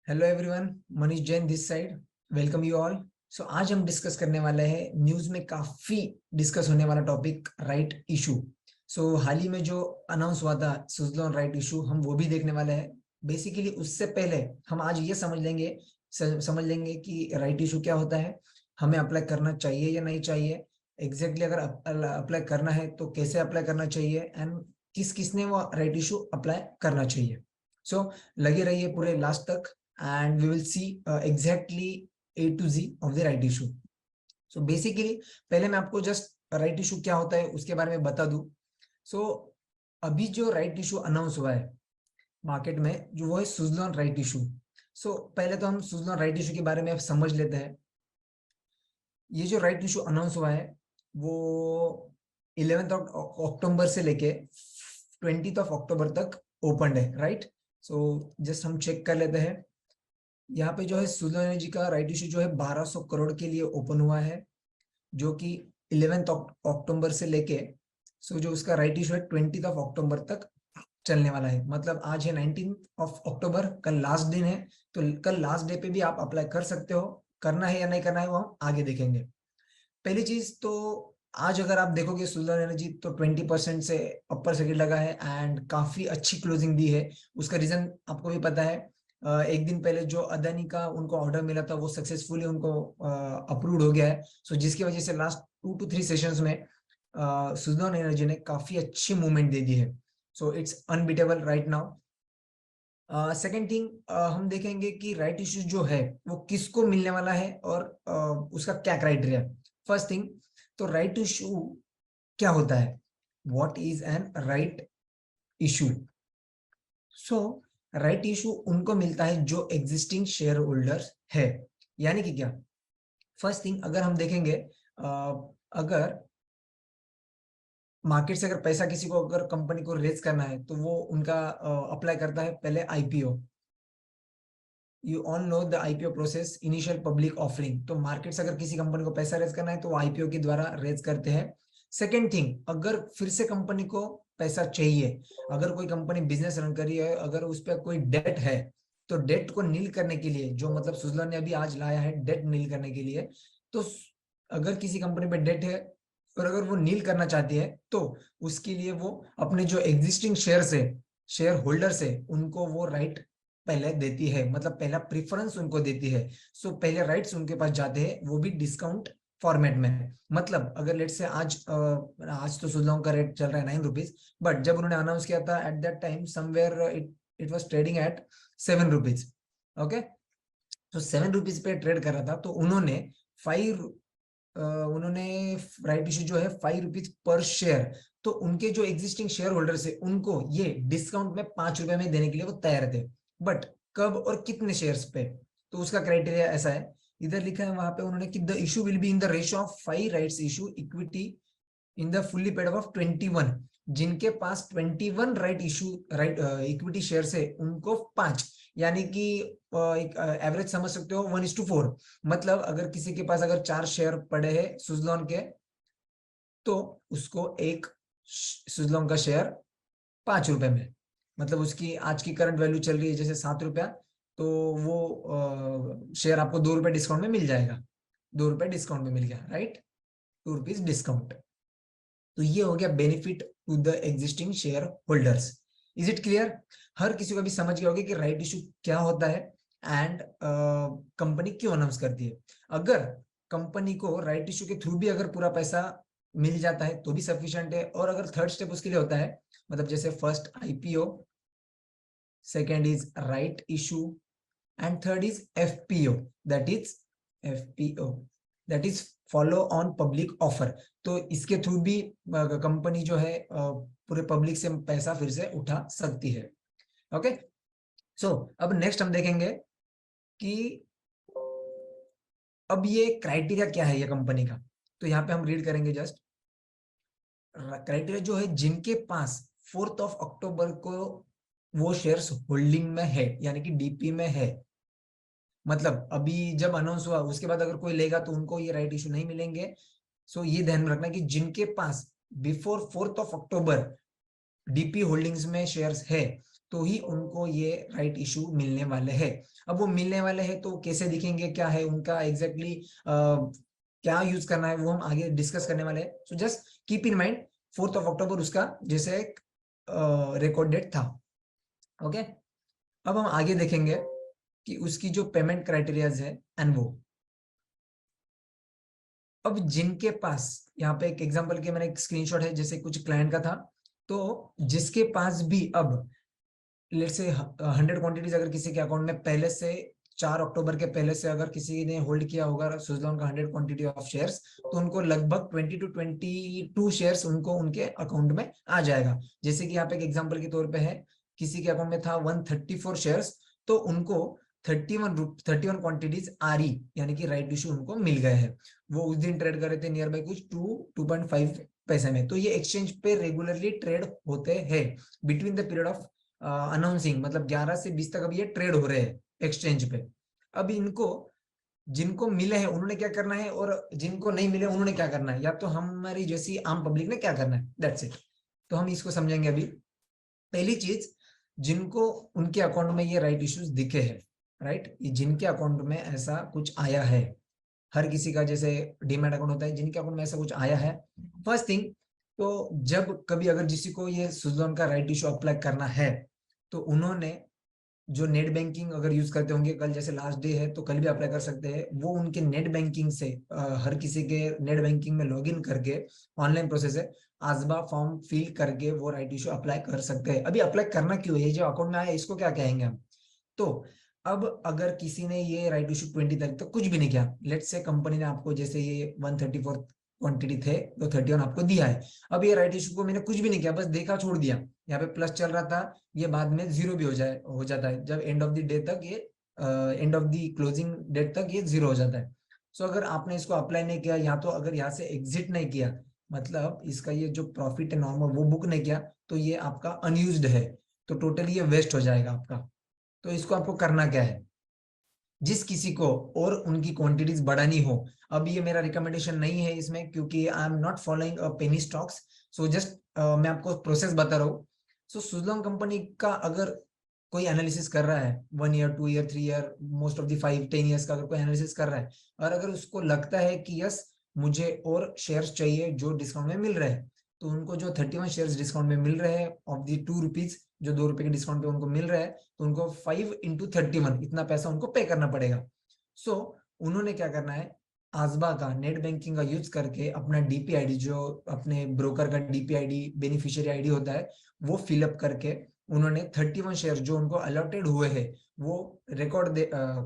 Hello everyone, Manish Jain this side. Welcome you all. So आज हम discuss करने वाले हैं न्यूज में काफी डिस्कस होने वाला टॉपिक, राइट इशू। सो हाल ही में जो अनाउंस हुआ था सुजलॉन राइट इशू, हम वो भी देखने वाले हैं। बेसिकली उससे पहले हम आज ये समझ लेंगे कि राइट इशू क्या होता है, हमें अप्लाई करना चाहिए या नहीं चाहिए, एग्जैक्टली अगर अप्लाई करना है तो कैसे अप्लाई करना चाहिए, एंड किस किसने वो राइट इशू अप्लाई करना चाहिए। सो लगे रहिए पूरे लास्ट तक and we will see exactly A to Z of the right issue. So basically पहले मैं आपको जस्ट राइट इशू क्या होता है उसके बारे में बता दूं। सो अभी जो राइट इशू अनाउंस हुआ है मार्केट में, जो वो है सुजलॉन राइट इशू। सो पहले तो हम सुजलॉन राइट इशू के बारे में समझ लेते हैं। ये जो राइट इशू अनाउंस हुआ है वो 11th अक्टूबर से लेके 20th अक्टूबर तक ओपन है, राइट। सो जस्ट हम चेक कर लेते हैं। यहाँ पे जो है सुजलॉन एनर्जी का राइट इशू जो है 1200 करोड़ के लिए ओपन हुआ है, जो कि 11th अक्टूबर से लेके जो उसका राइट इशू है 20th अक्टूबर तक चलने वाला है। मतलब आज है 19th अक्टूबर, कल लास्ट दिन है। तो कल लास्ट डे पे भी आप अप्लाई कर सकते हो। करना है या नहीं करना है वो हम आगे देखेंगे। पहली चीज तो आज अगर आप देखोगे सुजलॉन एनर्जी तो 20% से अपर सर्किट लगा है एंड काफी अच्छी क्लोजिंग दी है। उसका रीजन आपको भी पता है। एक दिन पहले जो अदानी का उनको ऑर्डर मिला था वो सक्सेसफुली उनको अप्रूव्ड हो गया है। सो जिसकी वजह से लास्ट 2 to 3 सेशंस में सुजलॉन एनर्जी ने काफी अच्छी मूवमेंट दे दी है। So it's unbeatable right now. Second thing, हम देखेंगे कि राइट इश्यू जो है वो किसको मिलने वाला है और उसका क्या क्राइटेरिया है। फर्स्ट थिंग, तो राइट इश्यू क्या होता है, what is an right issue. So right issue उनको मिलता है जो एग्जिस्टिंग शेयर होल्डर्स है। यानी कि क्या, फर्स्ट थिंग अगर हम देखेंगे, अगर मार्केट से अगर पैसा किसी को, अगर कंपनी को रेज करना है तो वो उनका अप्लाई करता है पहले IPO. You all know the IPO process, initial public offering. तो मार्केट से अगर किसी कंपनी को पैसा रेज करना है तो वो आईपीओ के द्वारा रेज करते हैं। सेकेंड थिंग, अगर फिर से कंपनी को पैसा चाहिए, अगर कोई कंपनी बिजनेस रन कर रही है, अगर उस पर कोई डेट है, तो डेट को नील करने के लिए, जो मतलब सुजलॉन ने अभी आज लाया है डेट नील करने के लिए, तो अगर किसी कंपनी पे डेट है और अगर वो नील करना चाहती है तो उसके लिए वो अपने जो एग्जिस्टिंग शेयर होल्डर है उनको वो राइट पहले देती है, मतलब पहला प्रेफरेंस उनको देती है। सो पहले राइट्स उनके पास जाते हैं, वो भी डिस्काउंट फॉर्मेट में। मतलब अगर लेट से आज तो सुजलॉन का रेट चल रहा है 9 रुपीज, बट जब उन्होंने अनाउंस किया था at that time somewhere it was trading at 7 rupees. Okay, तो 7 रुपीज पे ट्रेड कर रहा था, तो फाइव उन्होंने राइट इशू जो है 5 रुपीज पर शेयर, तो उनके जो एग्जिस्टिंग शेयर होल्डर्स है उनको ये डिस्काउंट में 5 रुपए में देने के लिए वो तैयार थे। बट कब और कितने शेयर्स पे, तो उसका क्राइटेरिया ऐसा है, इधर लिखा है वहां पे उन्होंने कि the issue will be in the ratio of 5 rights issue equity in the fully paid of 21। जिनके पास 21 right issue right equity share है उनको 5, यानी कि एक एवरेज समझ सकते हो 1:4। मतलब अगर किसी के पास अगर 4 शेयर पड़े हैं सुजलॉन के, तो उसको एक सुजलॉन का शेयर 5 रुपए में, मतलब उसकी आज की करंट वैल्यू चल रही है जैसे 7 रुपया, तो वो शेयर आपको 2 रुपए डिस्काउंट में मिल जाएगा। 2 रुपए डिस्काउंट में मिल गया, राइट, 2 रुपीज डिस्काउंट। तो ये हो गया benefit to the existing share holders. Is it clear? हर किसी को भी समझ गया होगा कि राइट इशू क्या होता है एंड कंपनी क्यों अनाउंस करती है। अगर कंपनी को राइट इशू के थ्रू भी अगर पूरा पैसा मिल जाता है तो भी सफिशिएंट है, और अगर थर्ड स्टेप उसके लिए होता है, मतलब जैसे first IPO, second is right issue, and third is FPO, that is FPO, that is follow on public offer। तो इसके थ्रू भी कंपनी जो है पूरे पब्लिक से पैसा फिर से उठा सकती है। ओके, सो अब नेक्स्ट हम देखेंगे कि अब ये क्राइटेरिया क्या है ये कंपनी का। तो यहाँ पे हम रीड करेंगे जस्ट क्राइटेरिया जो है, जिनके पास 4th अक्टूबर को वो शेयर्स होल्डिंग में है, यानी कि डीपी में है। मतलब अभी जब अनाउंस हुआ उसके बाद अगर कोई लेगा तो उनको ये राइट इशू नहीं मिलेंगे। सो ये ध्यान में रखना कि जिनके पास बिफोर 4th अक्टूबर डीपी होल्डिंग्स में शेयर्स है तो ही उनको ये राइट इशू मिलने वाले हैं। अब वो मिलने वाले हैं तो कैसे दिखेंगे, क्या है उनका एग्जैक्टली क्या यूज करना है, वो हम आगे डिस्कस करने वाले हैं। So just keep in mind 4 अक्टूबर उसका जैसे रिकॉर्ड डेट था। ओके, अब हम आगे देखेंगे कि उसकी जो पेमेंट क्राइटेरियाज है एंड वो, अब जिनके पास, यहाँ पे एक एग्जांपल के मैंने एक स्क्रीनशॉट है, जैसे कुछ क्लाइंट का था, तो जिसके पास भी अब लेट्स से 100 क्वांटिटीज अगर किसी के अकाउंट में पहले से 4 अक्टूबर के पहले से अगर किसी ने होल्ड किया होगा सुज़लॉन का 100 क्वांटिटी ऑफ शेयर्स, तो उनको लगभग 20 to 22 शेयर्स उनको उनके अकाउंट में आ जाएगा। जैसे कि यहाँ पे एक एग्जांपल के तौर पे है, किसी के अकाउंट में था 134 शेयर्स, तो उनको 31 क्वांटिटीज आरई यानी कि राइट इशू उनको मिल गए हैं। वो उस दिन ट्रेड कर रहे थे नियर बाई कुछ 2.5 पैसे में। तो ये एक्सचेंज पे रेगुलरली ट्रेड होते हैं between the period of announcing, मतलब 11 से 20 तक अब ये ट्रेड हो रहे हैं एक्सचेंज पे। अब इनको जिनको मिले हैं उन्होंने क्या करना है, और जिनको नहीं मिले उन्होंने क्या करना है, या तो हमारी जैसी आम पब्लिक ने क्या करना है, दैट्स इट। तो हम इसको समझेंगे अभी। पहली चीज, जिनको उनके अकाउंट में ये राइट इश्यूज दिखे हैं, राइट, जिनके अकाउंट में ऐसा कुछ आया है, हर किसी का जैसे डीमैट अकाउंट होता है, जिनके अकाउंट में ऐसा कुछ आया है, फर्स्ट थिंग, तो जब कभी अगर किसी को ये सुज़लॉन का राइट इशू अप्लाई करना है, तो उन्होंने जो नेट बैंकिंग अगर यूज करते होंगे, कल जैसे लास्ट डे है तो कल भी अप्लाई कर सकते हैं, वो उनके नेट बैंकिंग से हर किसी के नेट बैंकिंग में लॉगिन करके, ऑनलाइन प्रोसेस है, आजबा फॉर्म फिल करके वो राइट इशू अप्लाई कर सकते हैं। अभी अप्लाई करना क्यों है, ये जो अकाउंट में आया इसको क्या कहेंगे हम। तो अब अगर किसी ने ये राइट इशू 20 तारीख तक कुछ भी नहीं किया, लेट्स से कंपनी ने आपको जैसे ये 134 क्वांटिटी थे तो 31 आपको दिया है, अब ये राइट इशू को मैंने कुछ भी नहीं किया, बस देखा छोड़ दिया, यहाँ पे प्लस चल रहा था, ये बाद में जीरो भी हो जाता है जब एंड ऑफ द डे तक, ये end of the closing date तक ये जीरो हो जाता है। सो अगर आपने इसको अप्लाई नहीं किया, या तो अगर यहाँ से एग्जिट नहीं किया, मतलब इसका ये जो प्रॉफिट है नॉर्मल वो बुक नहीं किया, तो ये आपका अनयूज्ड है, तो टोटली ये वेस्ट हो जाएगा आपका। तो इसको आपको करना क्या है, जिस किसी को और उनकी क्वांटिटीज बढ़ानी हो, अब ये मेरा रिकमेंडेशन नहीं है इसमें, क्योंकि I am not following penny stocks, so just मैं आपको प्रोसेस बता रहा हूँ। सो सुज़लॉन कंपनी का अगर कोई एनालिसिस कर रहा है 1 year 2 year 3 year, most of the 5-10 years का अगर कोई एनालिसिस कर रहा है, और अगर उसको लगता है कि यस मुझे और शेयर्स चाहिए जो डिस्काउंट में मिल रहे हैं, तो उनको जो 31 शेयर्स डिस्काउंट में मिल रहे हैं ऑफ दी ₹2, जो ₹2 के डिस्काउंट पे उनको मिल रहा है, तो उनको 5 into 31 इतना पैसा उनको पे करना पड़ेगा। सो उन्होंने क्या करना है, आजबा का नेट बैंकिंग का यूज करके अपना डीपीआईडी, जो अपने ब्रोकर का डीपीआईडी बेनिफिशियरी आईडी होता है, वो फिलअप करके उन्होंने 31 शेयर जो उनको अलॉटेड हुए हैं, वो रिकॉर्ड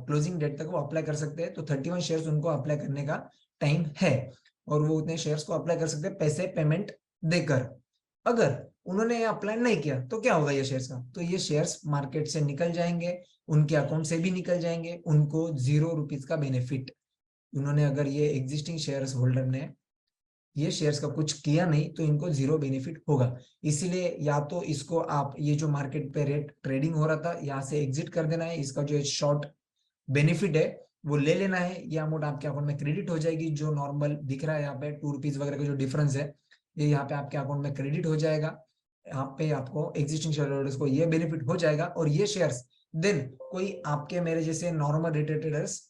क्लोजिंग डेट तक वो अप्लाई कर सकते हैं। तो 31 शेयर्स उनको अप्लाई करने का टाइम है, और वो उतने शेयर्स को अप्लाई कर सकते हैं पैसे पेमेंट देकर। अगर उन्होंने अप्लाई नहीं किया तो क्या होगा ये शेयर्स का, तो ये शेयर्स मार्केट से निकल जाएंगे, उनके अकाउंट से भी निकल जाएंगे, उनको ₹0 का बेनिफिट। उन्होंने अगर ये एग्जिस्टिंग शेयर्स होल्डर ने ये शेयर्स का कुछ किया नहीं, तो इनको जीरो बेनिफिट होगा। इसीलिए या तो इसको आप ये जो मार्केट पे रेट ट्रेडिंग हो रहा था यहाँ से एग्जिट कर देना है, इसका जो शॉर्ट बेनिफिट है वो ले लेना है, ये अमाउंट आपके अकाउंट में क्रेडिट हो जाएगी, जो नॉर्मल दिख रहा है यहाँ पे ₹2 वगैरह का जो डिफरेंस है, ये यहाँ पे आपके अकाउंट में क्रेडिट हो जाएगा। यहाँ पे आपको एग्जिस्टिंग शेयर होल्डर्स को ये बेनिफिट हो जाएगा, और ये शेयर्स देन कोई आपके मेरे जैसे नॉर्मल रिटेल ट्रेडर्स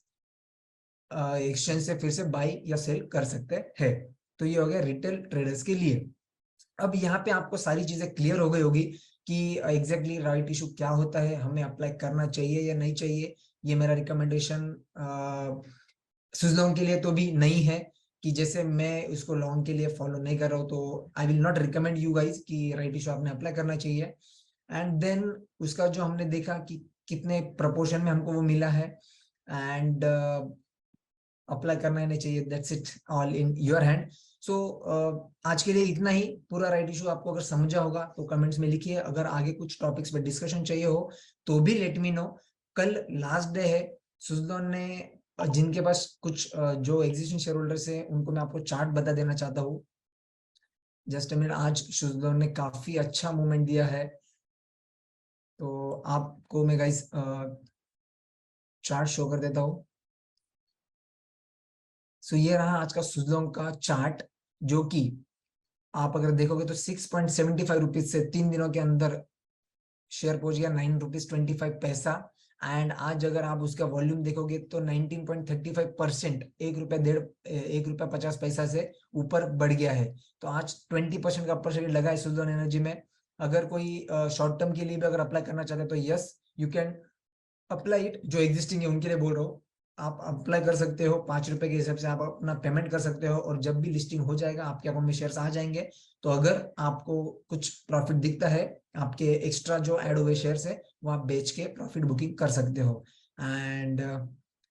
एक्सचेंज से फिर से बाई या सेल कर सकते हैं। तो ये हो गया रिटेल ट्रेडर्स के लिए। अब यहाँ पे आपको सारी चीजें क्लियर हो गई होगी कि एग्जैक्टली राइट इशू क्या होता है, हमें अप्लाई करना चाहिए या नहीं चाहिए। ये मेरा रिकमेंडेशन सुज़लॉन के लिए तो भी नहीं है, कि जैसे मैं उसको लॉन्ग के लिए फॉलो नहीं कर रहा हूँ, तो I will not recommend you guys कि राइट इशू आपने अप्लाई करना चाहिए। एंड देन उसका जो हमने देखा कि कितने प्रपोर्शन में हमको वो मिला है, एंड अप्लाई करना ही नहीं चाहिए, that's it, all in your hand. So आज के लिए इतना ही। पूरा राइट इशू आपको अगर समझा होगा तो कमेंट्स में लिखिए, अगर आगे कुछ टॉपिक्स पे डिस्कशन चाहिए हो तो भी लेट मी नो। कल लास्ट डे है, सुज़लॉन ने जिनके पास कुछ जो एग्जिस्टिंग शेयर होल्डर्स है उनको मैं आपको चार्ट बता देना चाहता हूँ। जस्ट मिनट, आज सुज़लॉन ने काफी अच्छा मूवमेंट दिया है, तो आपको मैं गाइस चार्ट शो कर देता हूँ। सो ये रहा आज का सुज़लॉन का चार्ट, जो कि आप अगर देखोगे तो ₹6.75 से 3 दिनों के अंदर शेयर पहुंच गया 9 रुपीज 25 पैसा। एंड आज अगर आप उसका वॉल्यूम देखोगे तो 19.35%, ₹1.50 से ऊपर बढ़ गया है। तो आज 20% का अपर लगा है सुजलोन एनर्जी में। अगर कोई शॉर्ट टर्म के लिए भी अगर अप्लाई करना चाहते हैं तो yes you can apply it. जो एग्जिस्टिंग है उनके लिए बोल रहा हूँ, आप अप्लाई कर सकते हो। ₹5 के हिसाब से आप अपना पेमेंट कर सकते हो, और जब भी लिस्टिंग हो जाएगा आपके अकाउंट में शेयर्स आ जाएंगे। तो अगर आपको कुछ प्रॉफिट दिखता है, आपके एक्स्ट्रा जो ऐड हुए शेयर्स है वो आप बेच के प्रॉफिट बुकिंग कर सकते हो। And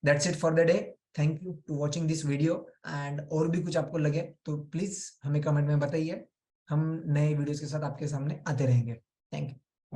that's it for the day. Thank you to watching this video. And और भी कुछ आपको लगे तो प्लीज हमें कमेंट में बताइए। हम नए वीडियोस के साथ आपके सामने आते रहेंगे। Thank you.